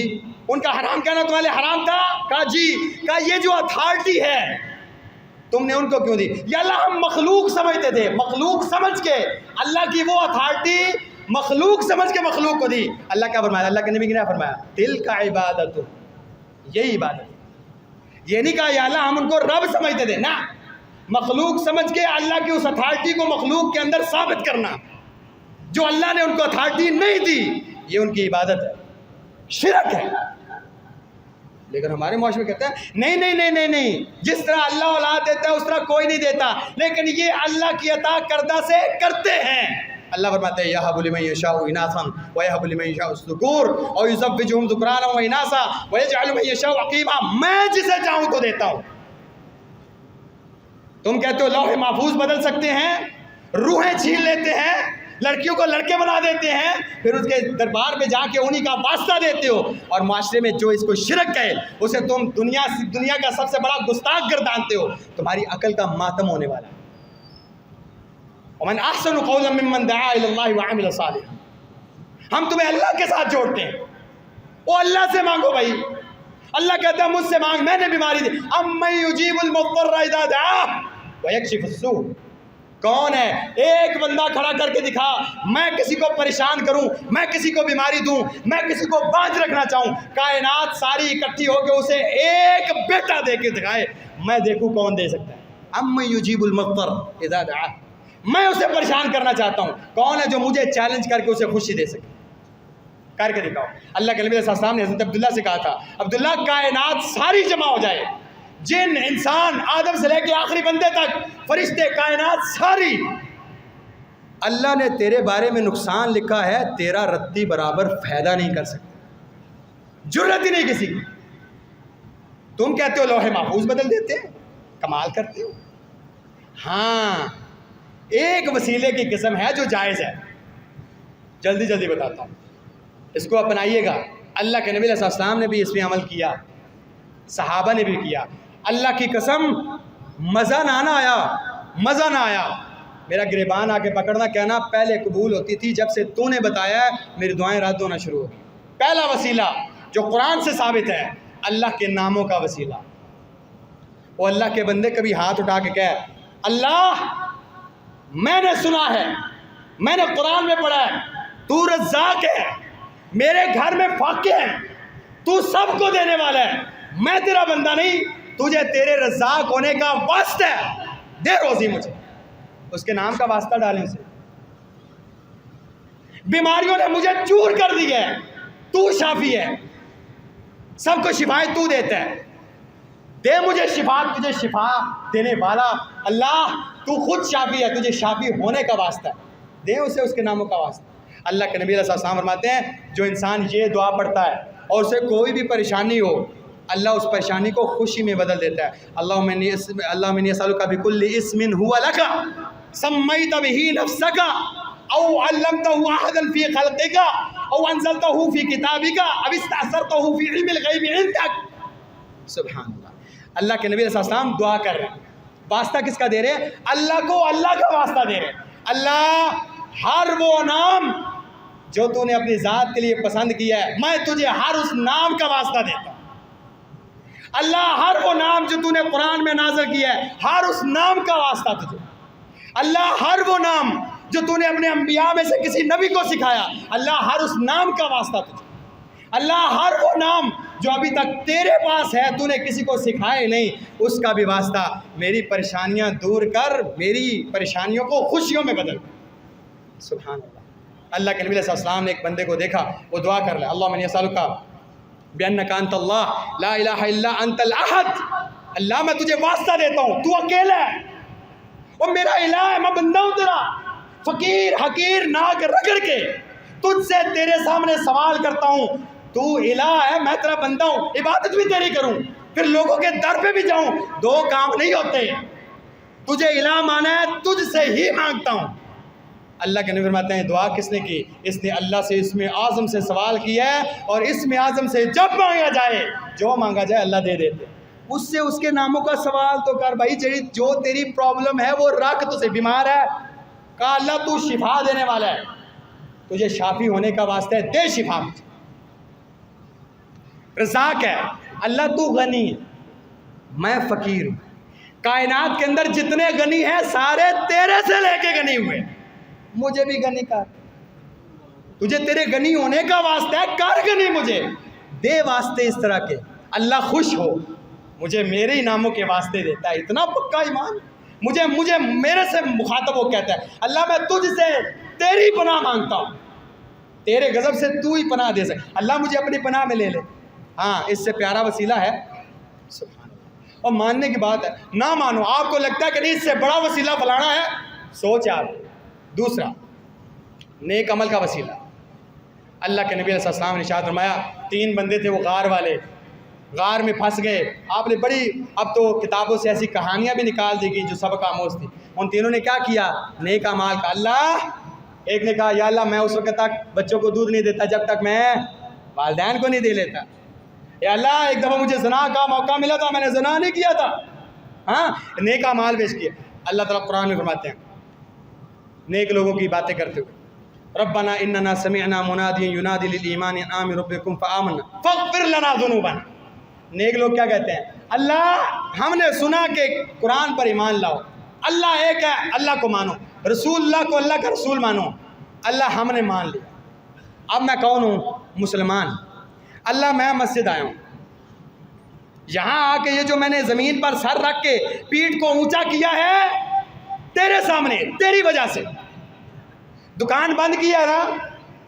ان کا حرام کہنا تمہارے لیے حرام تھا؟ کہا جی۔ کہا یہ جو اتھارٹی ہے تم نے ان کو کیوں دی؟ یا اللہ ہم مخلوق سمجھتے تھے، مخلوق سمجھ کے اللہ کی وہ اتھارٹی مخلوق سمجھ کے مخلوق کو دی۔ اللہ کیا فرمایا؟ اللہ کے نبی نے کیا فرمایا؟ دل کا عبادت، یہی عبادت۔ یہ نہیں کہا یا اللہ ہم ان کو رب سمجھتے تھے، نہ، مخلوق سمجھ کے اللہ کی اس اتھارٹی کو مخلوق کے اندر ثابت کرنا، جو اللہ نے ان کو اتھارٹی نہیں دی، یہ ان کی عبادت ہے، شرک ہے۔ لیکن ہمارے معاشرے میں کہتے ہیں نہیں نہیں نہیں نہیں نہیں، جس طرح اللہ اولاد دیتا ہے اس طرح کوئی نہیں دیتا، لیکن یہ اللہ کی عطا کردہ سے کرتے ہیں۔ اللہ فرماتے ہیں یَهَبُ لِمَن يَشَاءُ إِنَاثًا وَيَهَبُ لِمَن يَشَاءُ الذُّكُورَ أَوْ يُزَوِّجُهُمْ ذُكْرَانًا وَإِنَاثًا وَيَجْعَلُ مَن يَشَاءُ عَقِيمًا، میں جسے چاہوں تو دیتا ہوں۔ تم کہتے ہو لوح محفوظ بدل سکتے ہیں، روحیں چھین لیتے ہیں، لڑکیوں کو لڑکے بنا دیتے ہیں، پھر اس کے دربار پہ جا کے انہی کا واسطہ دیتے ہو، اور معاشرے میں جو اس کو شرک کہے اسے تم دنیا کا سب سے بڑا گستاخ گردانتے ہو۔ تمہاری عقل کا ماتم ہونے والا ہے۔ وَمَنْ أَحْسَنُ قَوْلًا مِّمَّنْ دَعَا إِلَى اللَّهِ وَعَمِلَ صَالِحًا، ہم تمہیں اللہ کے ساتھ جوڑتے ہیں، وہ اللہ سے مانگو بھائی۔ اللہ کہتا ہے مجھ سے مانگ، میں نے بیماری دی۔ أَمَّن يُجِيبُ الْمُضْطَرَّ إِذَا دَعَاهُ وَيَكْشِفُ السُّوءَ، کون ہے؟ ایک بندہ کھڑا کر کے دکھا، میں کسی کو پریشان کروں، میں کسی کو بیماری دوں، میں کسی کو باندھ رکھنا چاہوں، کائنات ساری اکٹھی ہو کے اسے ایک بیٹا دے کے دکھائے، میں دیکھوں کون دے سکتا ہے۔ أَمَّن يُجِيبُ الْمُضْطَرَّ إِذَا دَعَاهُ، میں اسے پریشان کرنا چاہتا ہوں، کون ہے جو مجھے چیلنج کر کے اسے خوشی دے سکے؟ کر کے دکھاؤ۔ اللہ کے نبی صلی اللہ علیہ وسلم نے حضرت عبداللہ سے کہا تھا عبداللہ کائنات ساری جمع ہو جائے، جن انسان آدم سے لے کے آخری بندے تک، فرشتے کائنات ساری، اللہ نے تیرے بارے میں نقصان لکھا ہے، تیرا رتی برابر فائدہ نہیں کر سکتا، جرت ہی نہیں کسی کی۔ تم کہتے ہو لوح محفوظ بدل دیتے ہیں، کمال کرتے ہو۔ ہاں ایک وسیلے کی قسم ہے جو جائز ہے، جلدی جلدی بتاتا ہوں، اس کو اپنائیے گا۔ اللہ کے نبی علیہ السلام نے بھی اس میں عمل کیا، صحابہ نے بھی کیا۔ اللہ کی قسم مزہ نہ آیا، میرا گریبان آ کے پکڑنا، کہنا پہلے قبول ہوتی تھی، جب سے تو نے بتایا ہے میری دعائیں رد ہونا شروع ہو گئی۔ پہلا وسیلہ جو قرآن سے ثابت ہے، اللہ کے ناموں کا وسیلہ۔ وہ اللہ کے بندے کبھی ہاتھ اٹھا کے کہے اللہ میں نے سنا ہے، میں نے قرآن میں پڑھا ہے، تو رزاق ہے، میرے گھر میں فاقے ہیں، تو سب کو دینے والا ہے، میں تیرا بندہ نہیں، تجھے تیرے رزاق ہونے کا واسطہ ہے، دے روزی مجھے، اس کے نام کا واسطہ ڈالیں اسے۔ بیماریوں نے مجھے چور کر دی ہے، تو شافی ہے، سب کو شفائیں تو دیتا ہے، دے مجھے شفا، تجھے شفا دینے والا اللہ، تو خود شافی ہے، تجھے شافی ہونے کا واسطہ ہے، دے اسے اس کے ناموں کا واسطہ۔ اللہ کے نبی علیہ السلام فرماتے ہیں جو انسان یہ دعا پڑھتا ہے اور اسے کوئی بھی پریشانی ہو، اللہ اس پریشانی کو خوشی میں بدل دیتا ہے. اللہم انی اسألک بکل اسم هو لک سمیت بہ نفسک او علمتہ احدا فی خلقک او انزلتہ فی کتابک او استأثرتہ فی علم الغیب عندک. سبحان اللہ. اللہ کے نبی علیہ السلام دعا کر رہے ہیں. واسطہ کس کا دے رہے ہیں؟ اللہ کو اللہ کا واسطہ دے رہے ہیں. اللہ ہر وہ نام جو تو نے اپنی ذات کے لیے پسند کیا ہے میں تجھے ہر اس نام کا واسطہ دیتا ہوں. اللہ ہر وہ نام جو تو نے قرآن میں نازل کیا ہے ہر اس نام کا واسطہ تجھے. اللہ ہر وہ نام جو تو نے اپنے انبیاء میں سے کسی نبی کو سکھایا اللہ ہر اس نام کا واسطہ تجھے. اللہ ہر وہ نام جو ابھی تک تیرے پاس ہے تو نے کسی کو سکھائے نہیں اس کا بھی واسطہ. میری پریشانیاں دور کر, میری پریشانیوں کو خوشیوں میں بدل. سبحان اللہ. اللہ کے نبی علیہ السلام نے ایک بندے کو دیکھا, وہ دعا کر رہا ہے اللہم انی اسألک بأنک انت اللہ لا الہ الا انت الاحد. اللہ میں تجھے واسطہ دیتا ہوں تو اکیلا ہے, وہ میرا الہ ہے, میں بندہ ہوں تیرا, فقیر حقیر ناک رگڑ کے تجھ سے تیرے سامنے سوال کرتا ہوں. تو الہ ہے, میں تیرا بندہ ہوں, عبادت بھی تیری کروں, پھر لوگوں کے در پہ بھی جاؤں. دو کام نہیں ہوتے. تجھے الہ مانا ہے تجھ سے ہی مانگتا ہوں. اللہ کے نبی فرماتے ہیں دعا کس نے کی؟ اس نے اللہ سے اسم اعظم سے سوال کیا ہے, اور اسم اعظم سے جب مانگا جائے جو مانگا جائے اللہ دے دیتے. اس سے اس کے ناموں کا سوال تو کر بھائی, جو تیری پرابلم ہے وہ رکھ. تو سے بیمار ہے, کہا اللہ تو شفا دینے والا ہے, تجھے شافی ہونے کا واسطہ ہے, دے شفا. رزاق ہے اللہ, تو غنی ہے میں فقیر ہوں. کائنات کے اندر جتنے غنی ہیں سارے تیرے سے لے کے غنی ہوئے, مجھے بھی غنی کر. تجھے تیرے غنی ہونے کا واسطہ ہے, کر غنی مجھے دے واسطے اس طرح کے. اللہ خوش ہو مجھے میرے ہی ناموں کے واسطے دیتا ہے. اتنا پکا ایمان. مجھے میرے سے مخاطب وہ کہتا ہے اللہ میں تجھ سے تیری پناہ مانگتا ہوں, تیرے غضب سے تو ہی پناہ دے سکے. اللہ مجھے اپنی پناہ میں لے لے. ہاں اس سے پیارا وسیلہ ہے سبحان اللہ. اور ماننے کی بات ہے, نہ مانو. آپ کو لگتا ہے کہ نہیں اس سے بڑا وسیلہ فلانا ہے, سوچ آپ. دوسرا نیک عمل کا وسیلہ. اللہ کے نبی علیہ السلام نے ارشاد فرمایا 3 بندے تھے وہ غار والے, غار میں پھنس گئے. آپ نے بڑی, اب تو کتابوں سے ایسی کہانیاں بھی نکال دی گئی جو سبق آموز تھی. ان تینوں نے کیا کیا؟ نیک اعمال کا. اللہ, ایک نے کہا یا اللہ میں اس وقت تک بچوں کو دودھ نہیں دیتا جب تک میں والدین کو نہیں دے لیتا. یا اللہ ایک دفعہ مجھے زنا کا موقع ملا تھا, میں نے زنا نہیں کیا تھا. ہاں نیک اعمال پیش کیے. اللہ تعالیٰ قرآن میں فرماتے ہیں نیک لوگوں کی باتیں کرتے ہوئے ربنا اننا سمعنا منادیا ینادی للایمان ان آمنوا بربکم فآمنا فاغفر لنا ذنوبنا. نیک لوگ کیا کہتے ہیں؟ اللہ ہم نے سنا کہ قرآن پر ایمان لاؤ, اللہ ایک ہے, اللہ کو مانو, رسول اللہ کو اللہ کا رسول مانو. اللہ ہم نے مان لیا. اب میں کون ہوں؟ مسلمان. اللہ میں مسجد آیا ہوں, یہاں آ کے یہ جو میں نے زمین پر سر رکھ کے پیٹھ کو اونچا کیا ہے تیرے سامنے, تیری وجہ سے. دکان بند کی ہے نا؟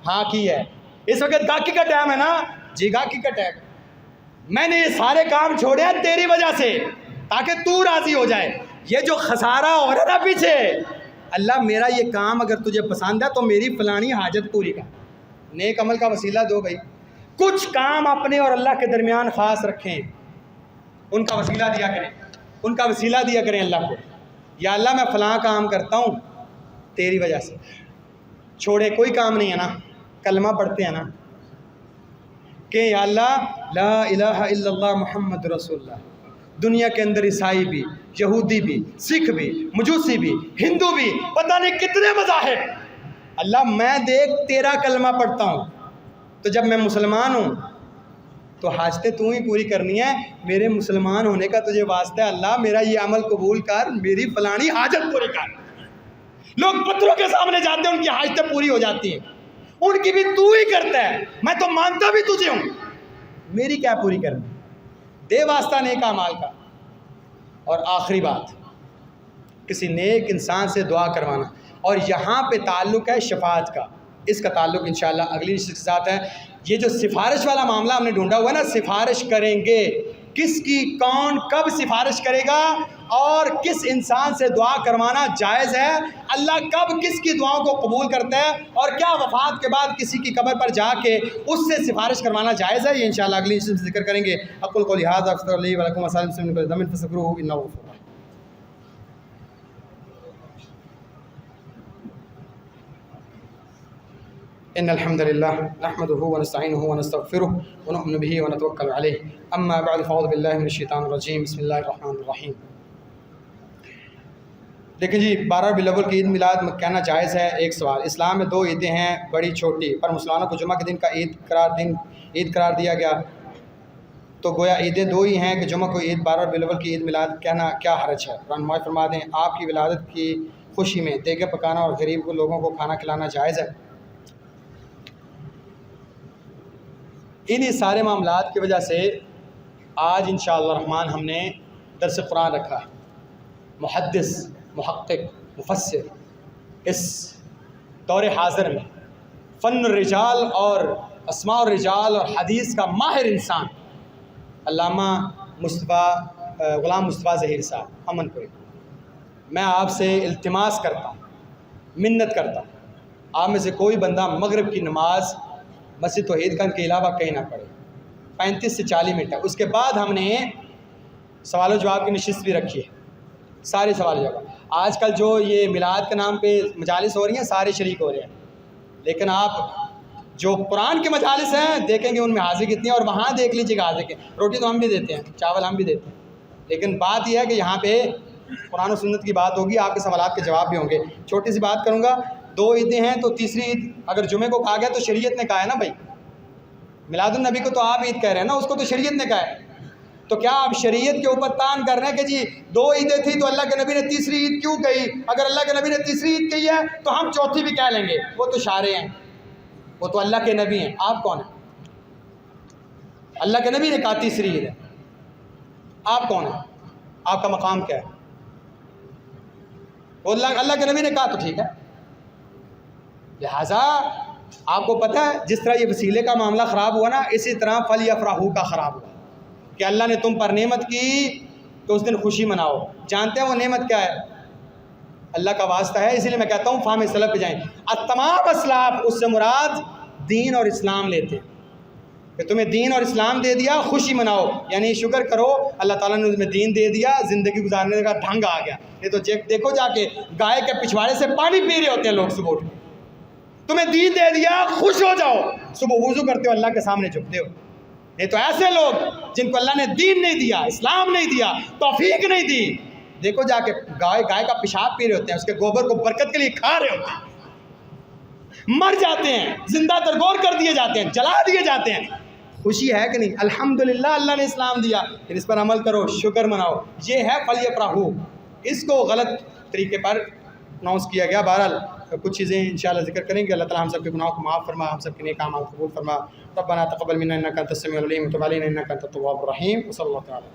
ہاں کی ہے. اس وقت گاہکی کا ٹائم ہے نا؟ جی گاہکی کا ٹائم. میں نے یہ سارے کام چھوڑے ہیں تیری وجہ سے تاکہ تو راضی ہو جائے. یہ جو خسارہ ہو رہا نا پیچھے, اللہ میرا یہ کام اگر تجھے پسند ہے تو میری فلانی حاجت پوری کر. نیک عمل کا وسیلہ دو بھائی. کچھ کام اپنے اور اللہ کے درمیان خاص رکھیں, ان کا وسیلہ دیا کریں, ان کا وسیلہ دیا کریں اللہ کو. یا اللہ میں فلاں کام کرتا ہوں تیری وجہ سے. چھوڑے کوئی کام نہیں ہے نا, کلمہ پڑھتے ہیں نا کہ یا اللہ لا الہ الا اللہ محمد رسول اللہ. دنیا کے اندر عیسائی بھی, یہودی بھی, سکھ بھی, مجوسی بھی, ہندو بھی, پتہ نہیں کتنے مذاہب, اللہ میں دیکھ تیرا کلمہ پڑھتا ہوں. تو جب میں مسلمان ہوں تو حاجتیں تو ہی پوری کرنی ہے. میرے مسلمان ہونے کا تجھے واسطہ ہے, اللہ میرا یہ عمل قبول کر, میری فلانی حاجت پوری کر. لوگ پتھروں کے سامنے جاتے ہیں, ان کی حاجتیں پوری ہو جاتی ہیں, ان کی بھی تو ہی کرتا ہے. میں تو مانتا بھی تجھے ہوں, میری کیا پوری کرنی؟ دے واسطہ نیک اعمال کا. اور آخری بات, کسی نیک انسان سے دعا کروانا. اور یہاں پہ تعلق ہے شفاعت کا, اس کا تعلق انشاءاللہ اگلی نشست کے ساتھ ہے. یہ جو سفارش والا معاملہ ہم نے ڈھونڈا ہوا ہے نا, سفارش کریں گے کس کی کون کب سفارش کرے گا اور کس انسان سے دعا کروانا جائز ہے، اللہ کب کس کی دعاؤں کو قبول کرتا ہے، اور کیا وفات کے بعد کسی کی قبر پر جا کے اس سے سفارش کروانا جائز ہے، یہ انشاءاللہ اگلی نشست میں ذکر کریں گے۔ اقول قولی ھذا واستغفر لی ولکم وسائر المسلمین من کل ذنب فاستغفروہ انہ غفور رحیم۔ ان الحمد للہ نحمده ونستعینه ونستغفره ونؤمن به ونتوکل علیہ، اما بعد فاعوذ باللہ من الشیطان الرجیم، بسم اللہ الرحمن الرحیم۔ دیکھیں جی، 12 ربیع الاول کی عید میلاد میں کہنا جائز ہے۔ ایک سوال، اسلام میں 2 عیدیں ہیں بڑی چھوٹی، پر مسلمانوں کو جمعہ کے دن کا عید قرار دیا گیا، تو گویا عیدیں 2 ہی ہیں کہ جمعہ کو عید 12 ربیع الاول کی عید میلاد کہنا کیا حرج ہے؟ رہنمائی فرما دیں۔ آپ کی ولادت کی خوشی میں دیگیں پکانا اور غریب لوگوں کو کھانا کھلانا جائز ہے؟ انہی سارے معاملات کی وجہ سے آج انشاءاللہ الرحمن ہم نے درس قرآن رکھا ہے۔ محدث، محقق، مفسر اس دور حاضر میں فن الرجال اور اسماء الرجال اور حدیث کا ماہر انسان علامہ غلام مصطفیٰ ظہیر صاحب امن پوری، میں آپ سے التماس کرتا ہوں، منت کرتا ہوں، آپ میں سے کوئی بندہ مغرب کی نماز مسجد توحید خان کے علاوہ کہیں نہ پڑھے۔ 35 سے 40 منٹ ہے، اس کے بعد ہم نے سوال و جواب کی نشست بھی رکھی ہے، سارے سوال و جواب۔ آج کل جو یہ میلاد کے نام پہ مجالس ہو رہی ہیں، سارے شریک ہو رہے ہیں، لیکن آپ جو قرآن کے مجالس ہیں دیکھیں گے ان میں حاضری کتنی ہے، اور وہاں دیکھ لیجیے گا حاضری، روٹی تو ہم بھی دیتے ہیں، چاول ہم بھی دیتے ہیں، لیکن بات یہ ہے کہ یہاں پہ قرآن و سنت کی بات ہوگی، آپ کے سوالات کے جواب بھی ہوں گے۔ چھوٹی سی بات کروں گا، 2 عیدیں ہیں تو تیسری عید اگر جمعے کو کہا گیا تو شریعت نے کہا ہے نا بھائی، میلاد النبی کو تو آپ عید کہہ رہے ہیں نا، اس کو تو شریعت نے کہا ہے، تو کیا آپ شریعت کے اوپر تان کر رہے ہیں کہ جی 2 عیدیں تھیں تو اللہ کے نبی نے تیسری عید کیوں کہی؟ اگر اللہ کے نبی نے تیسری عید کہی ہے تو ہم چوتھی بھی کہہ لیں گے، وہ تو شارع ہیں، وہ تو اللہ کے نبی ہیں، آپ کون ہیں؟ اللہ کے نبی نے کہا تیسری عید ہے، آپ کون ہیں؟ آپ کا مقام کیا ہے؟ وہ اللہ کے نبی نے کہا تو ٹھیک ہے۔ لہٰذا آپ کو پتہ ہے جس طرح یہ وسیلے کا معاملہ خراب ہوا نا، اسی طرح فلیفرحوا کا خراب ہوا کہ اللہ نے تم پر نعمت کی تو اس دن خوشی مناؤ۔ جانتے ہیں وہ نعمت کیا ہے؟ اللہ کا واسطہ ہے، اسی لیے میں کہتا ہوں فہم سلف پہ جائیں۔ تمام اسلاف اس سے مراد دین اور اسلام لیتے ہیں کہ تمہیں دین اور اسلام دے دیا، خوشی مناؤ، یعنی شکر کرو اللہ تعالیٰ نے تمہیں دین دے دیا، زندگی گزارنے کا ڈھنگ آ گیا۔ یہ تو دیکھو جا کے گائے کے پچھواڑے سے پانی پی رہے ہوتے ہیں لوگ صبح اٹھ کے، تمہیں دین دے دیا، خوش ہو جاؤ، صبح وضو کرتے ہو اللہ کے سامنے جھکتے ہو۔ یہ تو ایسے لوگ جن کو اللہ نے دین نہیں دیا، اسلام نہیں دیا، توفیق نہیں دی، دیکھو جا کے گائے کا پیشاب پی رہے ہوتے ہیں، اس کے گوبر کو برکت کے لیے کھا رہے ہوتے ہیں، مر جاتے ہیں، زندہ درگور کر دیے جاتے ہیں، جلا دیے جاتے ہیں۔ خوشی ہے کہ نہیں؟ الحمدللہ اللہ نے اسلام دیا، پھر اس پر عمل کرو، شکر مناؤ، یہ ہے فلیفرحوا۔ اس کو غلط طریقے پر اناؤنس کیا گیا۔ بہرحال کچھ چیزیں انشاءاللہ ذکر کریں گے۔ اللہ تعالیٰ ہم سب کے گناہوں کو معاف فرما، ہم سب کے نیک اعمال قبول فرما۔ ربنا تقبل منا انک انت السمیع العلیم وتب علینا انک انت التواب الرحیم۔ وصلی اللہ تعالیٰ